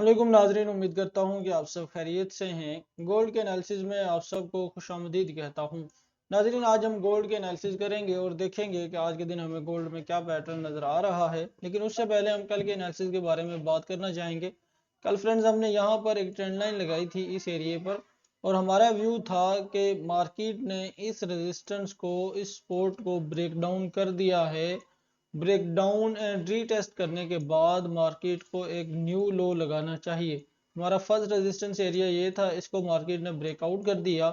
वालेकुम नाजरीन, उम्मीद करता हूँ कि आप सब खैरियत से हैं। गोल्ड के एनालिसिस में आप सबको खुशामदीद कहता हूँ। नाजरीन, आज हम गोल्ड के एनालिसिस करेंगे और देखेंगे कि आज के दिन हमें गोल्ड में क्या पैटर्न नज़र आ रहा है। लेकिन उससे पहले हम कल के एनालिसिस के बारे में बात करना चाहेंगे। कल फ्रेंड्स हमने यहाँ पर एक ट्रेंड लाइन लगाई थी इस एरिए पर, और हमारा व्यू था कि मार्केट ने इस रेजिस्टेंस को, इस सपोर्ट को ब्रेक डाउन कर दिया है। ब्रेक डाउन एंड रीटेस्ट करने के बाद मार्केट को एक न्यू लो लगाना चाहिए। हमारा फर्स्ट रेजिस्टेंस एरिया ये था, इसको मार्केट ने ब्रेकआउट कर दिया।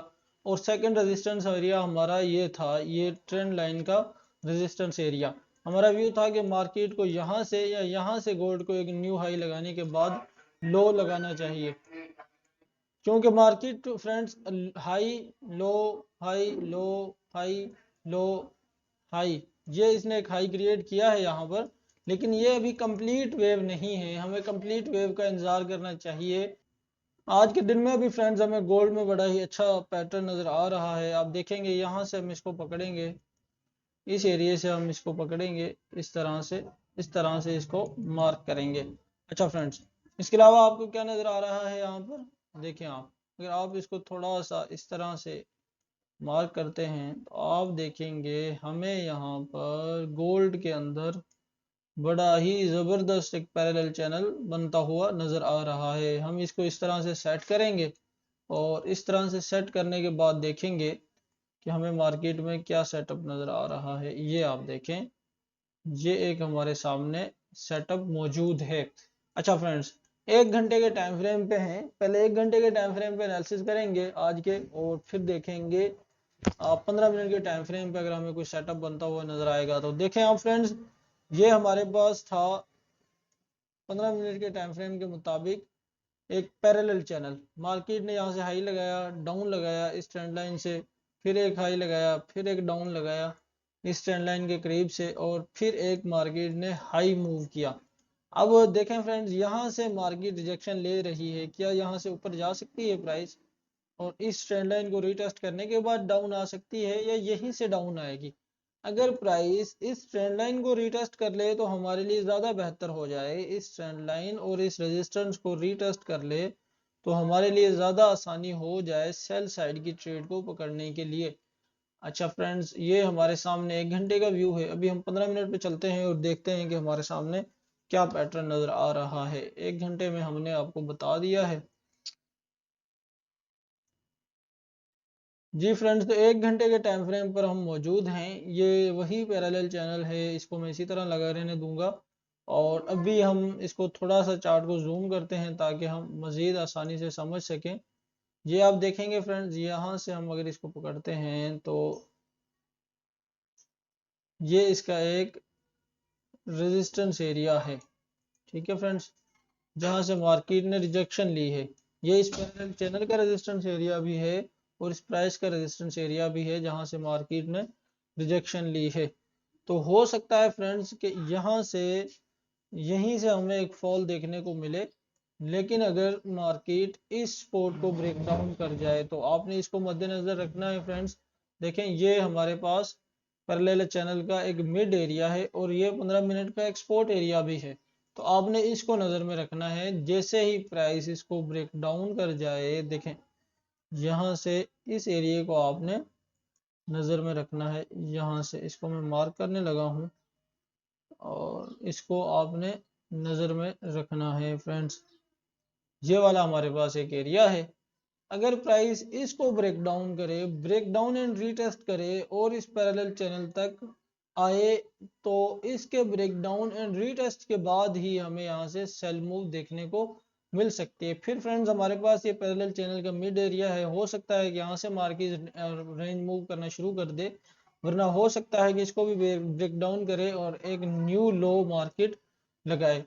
और सेकंड रेजिस्टेंस एरिया हमारा ये था, ये ट्रेंड लाइन का रेजिस्टेंस एरिया। हमारा व्यू था कि मार्केट को यहाँ से या यहाँ से गोल्ड को एक न्यू हाई लगाने के बाद लो लगाना चाहिए, क्योंकि market friends high low high low high low high, ये इसने एक हाई क्रिएट किया है यहाँ पर। लेकिन ये अभी कंप्लीट वेव नहीं है, हमें कंप्लीट वेव का इंतजार करना चाहिए। आज के दिन में भी फ्रेंड्स हमें गोल्ड में बड़ा ही अच्छा पैटर्न नजर आ रहा है। आप देखेंगे यहाँ से हम इसको पकड़ेंगे, इस एरिया से हम इसको पकड़ेंगे, इस तरह से इसको मार्क करेंगे। अच्छा फ्रेंड्स, इसके अलावा आपको क्या नजर आ रहा है यहाँ पर? देखें आप, अगर आप इसको थोड़ा सा इस तरह से मार्क करते हैं तो आप देखेंगे हमें यहाँ पर गोल्ड के अंदर बड़ा ही ज़बरदस्त एक पैरेलल चैनल बनता हुआ नज़र आ रहा है। हम इसको इस तरह से सेट करेंगे, और इस तरह से सेट करने के बाद देखेंगे कि हमें मार्केट में क्या सेटअप नज़र आ रहा है। ये आप देखें, ये एक हमारे सामने सेटअप मौजूद है। अच्छा फ्रेंड्स, एक घंटे के टाइम फ्रेम पे हैं, पहले एक घंटे के टाइम फ्रेम पे एनालिसिस करेंगे आज के, और फिर देखेंगे 15 मिनट के टाइम फ्रेम पे अगर हमें कोई सेटअप बनता हुआ नजर आएगा तो। देखें आप फ्रेंड्स, ये हमारे पास था 15 मिनट के टाइम फ्रेम के मुताबिक एक पैरेलल चैनल। मार्केट ने यहाँ से हाई लगाया, डाउन लगाया इस ट्रेंड लाइन से, फिर एक हाई लगाया, फिर एक डाउन लगाया इस ट्रेंड लाइन के करीब से, और फिर एक मार्केट ने हाई मूव किया। अब देखें फ्रेंड्स, यहाँ से मार्केट रिजेक्शन ले रही है, क्या यहाँ से ऊपर जा सकती है प्राइस और इस ट्रेंड लाइन को रीटेस्ट करने के बाद डाउन आ सकती है, या यहीं से डाउन आएगी? अगर प्राइस इस ट्रेंड लाइन को रीटेस्ट कर ले तो हमारे लिए ज़्यादा बेहतर हो जाए। इस ट्रेंड लाइन और इस रेजिस्टेंस को रीटेस्ट कर ले तो हमारे लिए ज़्यादा आसानी हो जाए सेल साइड की ट्रेड को पकड़ने के लिए। अच्छा फ्रेंड्स, ये हमारे सामने एक घंटे का व्यू है। अभी हम 15 मिनट पे चलते हैं और देखते हैं कि हमारे सामने क्या पैटर्न नज़र आ रहा है। एक घंटे में हमने आपको बता दिया है। जी फ्रेंड्स, तो एक घंटे के टाइम फ्रेम पर हम मौजूद हैं। ये वही पैरेलल चैनल है, इसको मैं इसी तरह लगा रहने दूंगा। और अभी हम इसको थोड़ा सा चार्ट को जूम करते हैं ताकि हम मज़ीद आसानी से समझ सकें। ये आप देखेंगे फ्रेंड्स, यहाँ से हम अगर इसको पकड़ते हैं तो ये इसका एक रेजिस्टेंस एरिया है। ठीक है फ्रेंड्स, जहाँ से मार्केट ने रिजेक्शन ली है। ये इस पैरेलल चैनल का रेजिस्टेंस एरिया भी है और इस प्राइस का रेजिस्टेंस एरिया भी है जहाँ से मार्केट ने रिजेक्शन ली है। तो हो सकता है फ्रेंड्स कि यहाँ से, यहीं से हमें एक फॉल देखने को मिले। लेकिन अगर मार्केट इस सपोर्ट को ब्रेक डाउन कर जाए तो आपने इसको मद्देनजर रखना है फ्रेंड्स। देखें, ये हमारे पास पैरेलल चैनल का एक मिड एरिया है और ये 15 मिनट का एक्सपोर्ट एरिया भी है। तो आपने इसको नज़र में रखना है। जैसे ही प्राइस इसको ब्रेक डाउन कर जाए, देखें यहाँ से इस एरिया को आपने नज़र में रखना है। यहाँ से इसको मैं मार्क करने लगा हूँ और इसको आपने नज़र में रखना है फ्रेंड्स। ये वाला हमारे पास एक एरिया है। अगर प्राइस इसको ब्रेक डाउन करे, ब्रेक डाउन एंड रीटेस्ट करे और इस पैरेलल चैनल तक आए, तो इसके ब्रेक डाउन एंड रीटेस्ट के बाद ही हमें यहाँ से सेल मूव देखने को मिल सकती है। फिर फ्रेंड्स, हमारे पास ये पैरेलल चैनल का मिड एरिया है। हो सकता है कि यहाँ से मार्केट रेंज मूव करना शुरू कर दे, वरना हो सकता है कि इसको भी ब्रेक डाउन करे और एक न्यू लो मार्केट लगाए।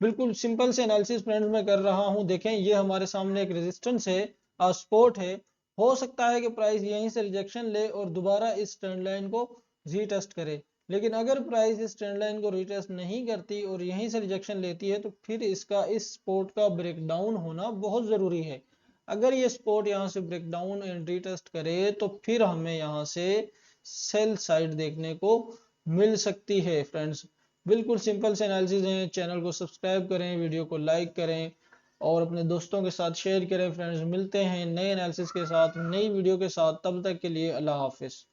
बिल्कुल सिंपल से एनालिसिस फ्रेंड्स मैं कर रहा हूँ। देखें, ये हमारे सामने एक रेजिस्टेंस है, सपोर्ट है। हो सकता है कि प्राइस यहीं से रिजेक्शन ले और दोबारा इस ट्रेंड लाइन को रीटेस्ट करे। लेकिन अगर प्राइस इस ट्रेंड लाइन को रीटेस्ट नहीं करती और यहीं से रिजेक्शन लेती है तो फिर इसका इस सपोर्ट का ब्रेक डाउन होना बहुत ज़रूरी है। अगर ये सपोर्ट यहाँ से ब्रेक डाउन एंड रीटेस्ट करे तो फिर हमें यहाँ से सेल साइड देखने को मिल सकती है फ्रेंड्स। बिल्कुल सिंपल से एनालिसिस है। चैनल को सब्सक्राइब करें, वीडियो को लाइक करें और अपने दोस्तों के साथ शेयर करें फ्रेंड्स। मिलते हैं नए एनालिसिस के साथ, नई वीडियो के साथ, तब तक के लिए अल्लाह हाफिज़।